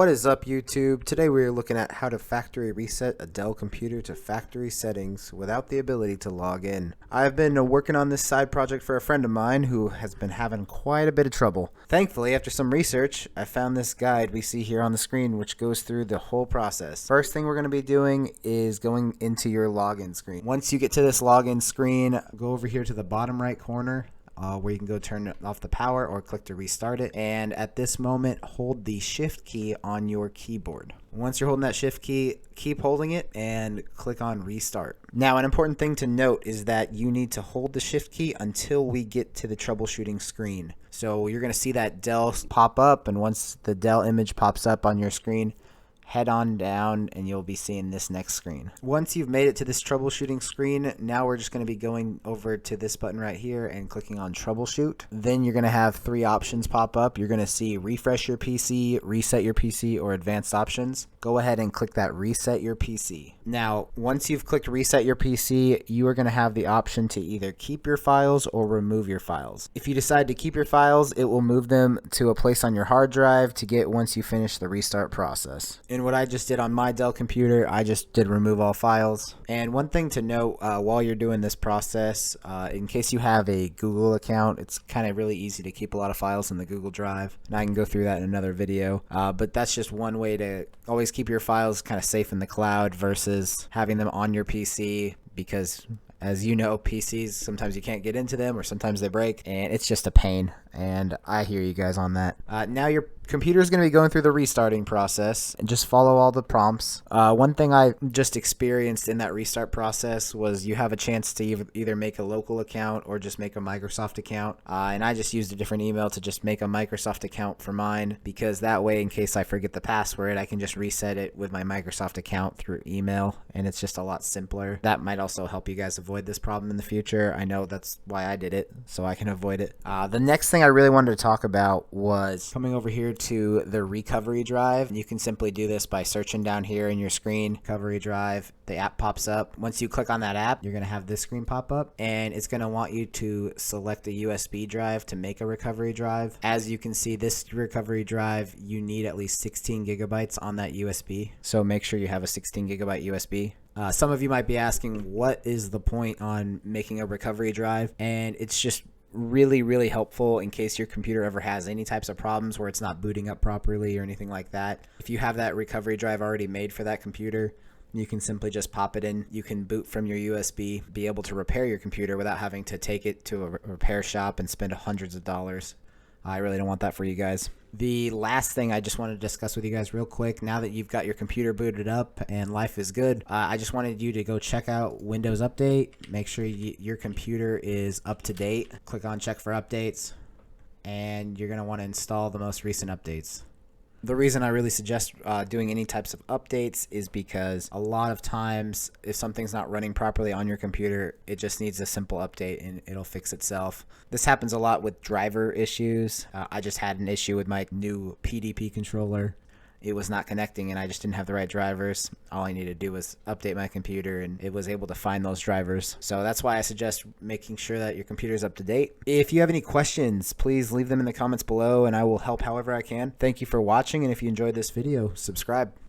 What is up, YouTube? Today we are looking at how to factory reset a Dell computer to factory settings without the ability to log in. I've been working on this side project for a friend of mine who has been having quite a bit of trouble. Thankfully, after some research, I found this guide we see here on the screen which goes through the whole process. First thing we're going to be doing is going into your login screen. Once you get to this login screen, go over here to the bottom right corner. Where you can go turn off the power or click to restart it. And at this moment, hold the shift key on your keyboard. Once you're holding that shift key, keep holding it and click on restart. Now, an important thing to note is that you need to hold the shift key until we get to the troubleshooting screen. So you're going to see that Dell pop up, and once the Dell image pops up on your screen, head on down and you'll be seeing this next screen. Once you've made it to this troubleshooting screen, now we're just going to be going over to this button right here and clicking on troubleshoot. Then you're going to have three options pop up. You're going to see refresh your PC, reset your PC, or advanced options. Go ahead and click that reset your PC. Now, once you've clicked reset your PC, you are going to have the option to either keep your files or remove your files. If you decide to keep your files, it will move them to a place on your hard drive to get once you finish the restart process. And what I just did on my Dell computer, I just did remove all files. And one thing to note while you're doing this process, in case you have a Google account, it's kind of really easy to keep a lot of files in the Google Drive. And I can go through that in another video. But that's just one way to always keep your files kind of safe in the cloud versus having them on your PC, because as you know, PCs, sometimes you can't get into them or sometimes they break, and it's just a pain. And I hear you guys on that. Now your computer is going to be going through the restarting process, and just follow all the prompts. One thing I just experienced in that restart process was you have a chance to either make a local account or just make a Microsoft account. And I just used a different email to just make a Microsoft account for mine, because that way, in case I forget the password, I can just reset it with my Microsoft account through email, and it's just a lot simpler. That might also help you guys avoid this problem in the future. I know that's why I did it, so I can avoid it. The next thing I really wanted to talk about was coming over here to the recovery drive. You can simply do this by searching down here in your screen, recovery drive. The app pops up. Once you click on that app, you're going to have this screen pop up, and it's going to want you to select a USB drive to make a recovery drive. As you can see, this recovery drive, you need at least 16 gigabytes on that USB. So make sure you have a 16 gigabyte USB. Some of you might be asking, what is the point on making a recovery drive? And it's just really helpful in case your computer ever has any types of problems where it's not booting up properly or anything like that. If you have that recovery drive already made for that computer, you can simply just pop it in. You can boot from your USB, be able to repair your computer without having to take it to a repair shop and spend hundreds of dollars. I really don't want that for you guys. The last thing I just wanted to discuss with you guys real quick, now that you've got your computer booted up and life is good, I just wanted you to go check out Windows Update. Make sure your computer is up to date. Click on check for updates, and you're going to want to install the most recent updates. The reason I really suggest doing any types of updates is because a lot of times if something's not running properly on your computer, it just needs a simple update and it'll fix itself. This happens a lot with driver issues. I just had an issue with my new PDP controller. It was not connecting and I just didn't have the right drivers. All I needed to do was update my computer and it was able to find those drivers. So that's why I suggest making sure that your computer is up to date. If you have any questions, please leave them in the comments below and I will help however I can. Thank you for watching, and if you enjoyed this video, subscribe.